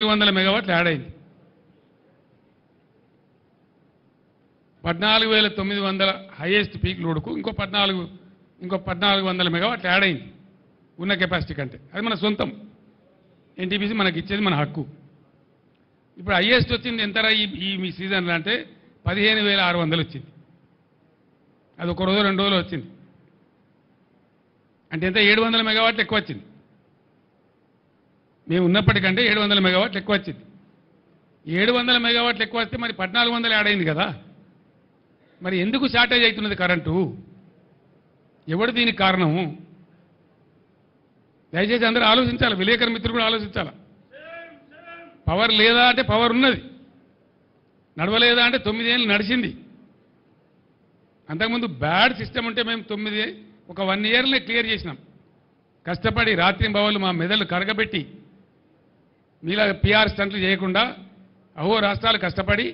100 మెగావాట్లు యాడ్ అయింది. 14,900 highest peak లోడ్కు ఇంకో 1400 మెగావాట్లు యాడ్ అయింది ఉన్న కెపాసిటీ కంటే. అది మన సొంతం, ఎన్టీపీసీ మనకి ఇచ్చేది మన హక్కు. ఇప్పుడు హైయెస్ట్ వచ్చింది ఎంతరా ఈ మీ సీజన్లో అంటే 15,600 వచ్చింది. అది ఒక రోజు 2 రోజులు వచ్చింది. అంటే ఎంత 700 మెగావాట్లు ఎక్కువ వచ్చింది. మేము ఉన్నప్పటికంటే 700 మెగావాట్లు ఎక్కువ వచ్చింది. 700 మెగావాట్లు ఎక్కువ వస్తే మరి 1400 యాడ్ అయింది కదా. మరి ఎందుకు షార్టేజ్ అవుతున్నది కరెంటు? ఎవడు దీనికి కారణము? దయచేసి అందరూ ఆలోచించాలి, విలేకరు మిత్రులు కూడా ఆలోచించాలి. పవర్ లేదా అంటే పవర్ ఉన్నది, నడవలేదా అంటే 9 ఏళ్ళు నడిచింది. అంతకుముందు బ్యాడ్ సిస్టమ్ ఉంటే మేము 1 ఇయర్లో క్లియర్ చేసినాం. కష్టపడి రాత్రి భవన్లు మా మెదళ్ళు కరగబెట్టి మీలా పిఆర్ స్టంట్లు చేయకుండా అహో రాష్ట్రాలు కష్టపడి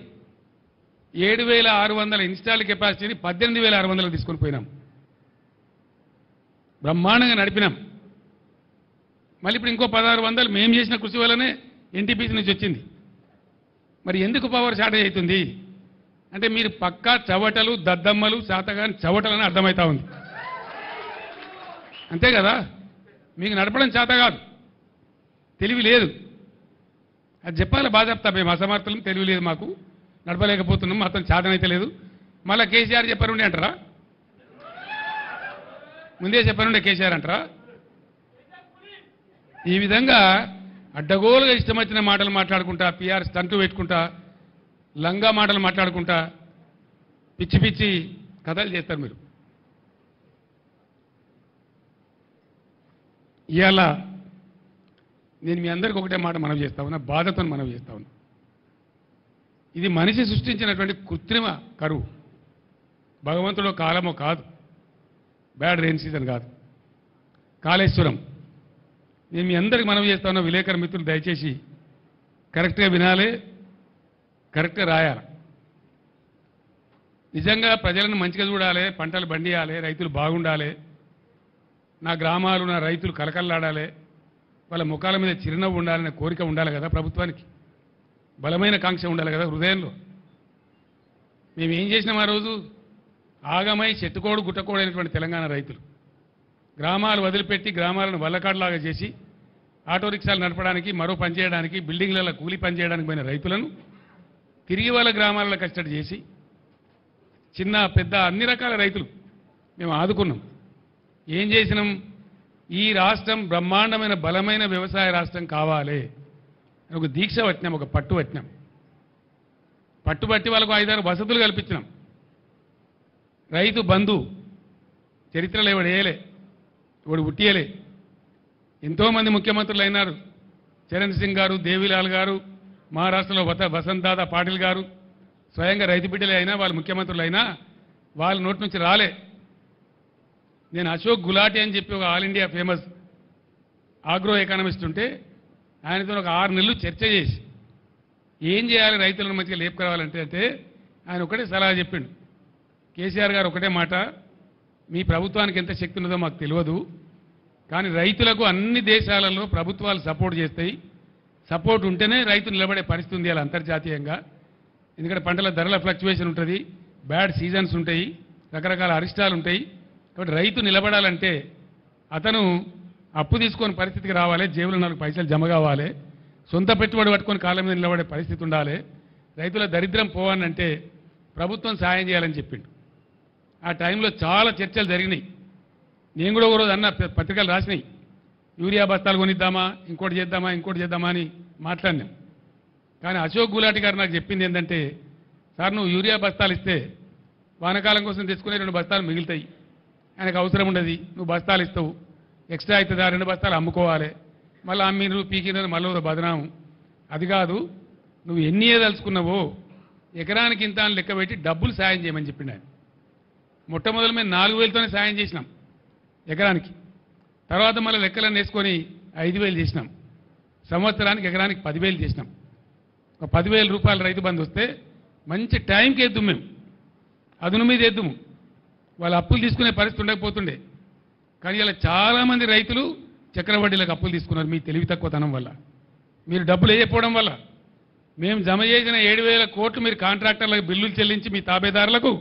7,600 ఇన్స్టాల్ కెపాసిటీని 18,600 తీసుకొని పోయినాం. బ్రహ్మాండంగా నడిపినాం. మళ్ళీ ఇప్పుడు ఇంకో 1,600 మేము చేసిన కృషి వల్లనే ఎన్టీపీసీ నుంచి వచ్చింది. మరి ఎందుకు పవర్ షార్టేజ్ అవుతుంది అంటే మీరు పక్కా చవటలు, దద్దమ్మలు, శాతగాని చవటలని అర్థమవుతా ఉంది. అంతే కదా, మీకు నడపడం చేత కాదు, తెలివి లేదు. అది చెప్పాలి బాగా చెప్తా. మేము అసమర్థులం, తెలివి లేదు, మాకు నడపలేకపోతున్నాం, అతను చేతనైతే లేదు. మళ్ళీ కేసీఆర్ చెప్పనుండే అంటారా? ముందే చెప్పనుండే కేసీఆర్ అంటారా? ఈ విధంగా అడ్డగోలుగా ఇష్టం వచ్చిన మాటలు మాట్లాడుకుంటా, పిఆర్ స్టంటు పెట్టుకుంటా, లంగా మాటలు మాట్లాడుకుంటా పిచ్చి పిచ్చి కథలు చేస్తారు మీరు. ఇవాళ నేను మీ అందరికీ ఒకటే మాట మనవి చేస్తా ఉన్నా, బాధతో మనవి చేస్తా ఉన్నా. ఇది మనిషి సృష్టించినటువంటి కృత్రిమ కరువు. భగవంతుడు కాలమో కాదు, బ్యాడ్ రెయిన్ సీజన్ కాదు, కాళేశ్వరం. నేను మీ అందరికీ మనవి చేస్తా ఉన్నా, విలేకరు మిత్రులు దయచేసి కరెక్ట్గా వినాలి, కరెక్ట్గా రాయాలి. నిజంగా ప్రజలను మంచిగా చూడాలి, పంటలు పండియాలి, రైతులు బాగుండాలి, నా గ్రామాలు నా రైతులు కలకల్లాడాలి, వాళ్ళ ముఖాల మీద చిరునవ్వు ఉండాలనే కోరిక ఉండాలి కదా ప్రభుత్వానికి, బలమైన కాంక్ష ఉండాలి కదా హృదయంలో. మేము ఏం చేసినాం ఆ రోజు? ఆగమై చెట్టుకోడు గుట్టకోడు అయినటువంటి తెలంగాణ రైతులు గ్రామాలు వదిలిపెట్టి గ్రామాలను వల్లకాడులాగా చేసి ఆటో రిక్షాలు నడపడానికి, మరో పని చేయడానికి, బిల్డింగ్లలో కూలి పని చేయడానికి పోయిన రైతులను తిరిగి వాళ్ళ గ్రామాలలో కష్టపడి చేసి చిన్న పెద్ద అన్ని రకాల రైతులు మేము ఆదుకున్నాం. ఏం చేసినాం? ఈ రాష్ట్రం బ్రహ్మాండమైన బలమైన వ్యవసాయ రాష్ట్రం కావాలి అని ఒక దీక్ష పట్టినాం, ఒక పట్టు పట్టినాం. పట్టుబట్టి వాళ్ళకు 5-6 వసతులు కల్పించినాం. రైతు బంధు చరిత్రలో ఎవడు వేయలే, ఎవడు ఉట్టియలే. ఎంతోమంది ముఖ్యమంత్రులు అయినారు. చరణ్ సింగ్ గారు, దేవిలాల్ గారు, మహారాష్ట్రలో వసంత్ దాదా పాటిల్ గారు స్వయంగా రైతు బిడ్డలే అయినా, వాళ్ళు ముఖ్యమంత్రులు అయినా వాళ్ళ నోటి నుంచి రాలే. నేను అశోక్ గులాటి అని చెప్పి ఒక all India famous agro economist ఉంటే ఆయనతో ఒక 6 నెలలు చర్చ చేసి ఏం చేయాలి రైతులను మంచిగా లేపుకురావాలంటే అంటే ఆయన ఒకటే సలహా చెప్పిండు. కేసీఆర్ గారు ఒకటే మాట, మీ ప్రభుత్వానికి ఎంత శక్తి ఉన్నదో మాకు తెలియదు, కానీ రైతులకు అన్ని దేశాలలో ప్రభుత్వాలు సపోర్ట్ చేస్తాయి, సపోర్ట్ ఉంటేనే రైతు నిలబడే పరిస్థితి ఉంది అలా అంతర్జాతీయంగా. ఎందుకంటే పంటల ధరల ఫ్లక్చువేషన్ ఉంటుంది, బ్యాడ్ సీజన్స్ ఉంటాయి, రకరకాల అరిష్టాలు ఉంటాయి. కాబట్టి రైతు నిలబడాలంటే అతను అప్పు తీసుకొని పరిస్థితికి రావాలి, జేబులో 4 పైసలు జమ కావాలి, సొంత పెట్టుబడి పట్టుకొని కాళ్ళ మీద నిలబడే పరిస్థితి ఉండాలి. రైతుల దరిద్రం పోవాలంటే ప్రభుత్వం సాయం చేయాలని చెప్పిండు. ఆ టైంలో చాలా చర్చలు జరిగినాయి. నేను కూడా ఒకరోజు అన్న, పత్రికలు రాసినాయి, యూరియా బస్తాలు కొనిద్దామా, ఇంకోటి చేద్దామా అని మాట్లాడినాం. కానీ అశోక్ గులాటి గారు నాకు చెప్పింది ఏంటంటే, సార్ నువ్వు యూరియా బస్తాలు ఇస్తే వానకాలం కోసం తెచ్చుకునే 2 బస్తాలు మిగులుతాయి, ఆయనకు అవసరం ఉండదు, నువ్వు బస్తాలు ఇస్తావు, ఎక్స్ట్రా అవుతుందా, 2 బస్తాలు అమ్ముకోవాలి, మళ్ళీ అమ్మినరు పీకినరు మళ్ళీ బదనాము. అది కాదు, నువ్వు ఎన్ని ఏదలుచుకున్నావో ఎకరానికి ఇంత అని లెక్క పెట్టి డబ్బులు సాయం చేయమని చెప్పిండు ఆయన. మొట్టమొదటి మేము 4,000తోనే సాయం చేసినాం ఎకరానికి. తర్వాత మళ్ళీ లెక్కలను వేసుకొని 5,000 చేసినాం. సంవత్సరానికి ఎకరానికి 10,000 చేసినాం. ఒక 10,000 రూపాయల రైతు బంధు వస్తే మంచి టైంకి వేద్దాం, మేము అదును మీద వేద్దాము. వాళ్ళు అప్పులు తీసుకునే పరిస్థితి ఉండకపోతుండే. కానీ ఇలా చాలామంది రైతులు చక్రవడ్డీలకు అప్పులు తీసుకున్నారు మీ తెలివి తక్కువతనం వల్ల. మీరు డబ్బులు వేయకపోవడం వల్ల మేము జమ చేసిన 7,000 కోట్లు మీరు కాంట్రాక్టర్లకు బిల్లులు చెల్లించి మీ తాబేదారులకు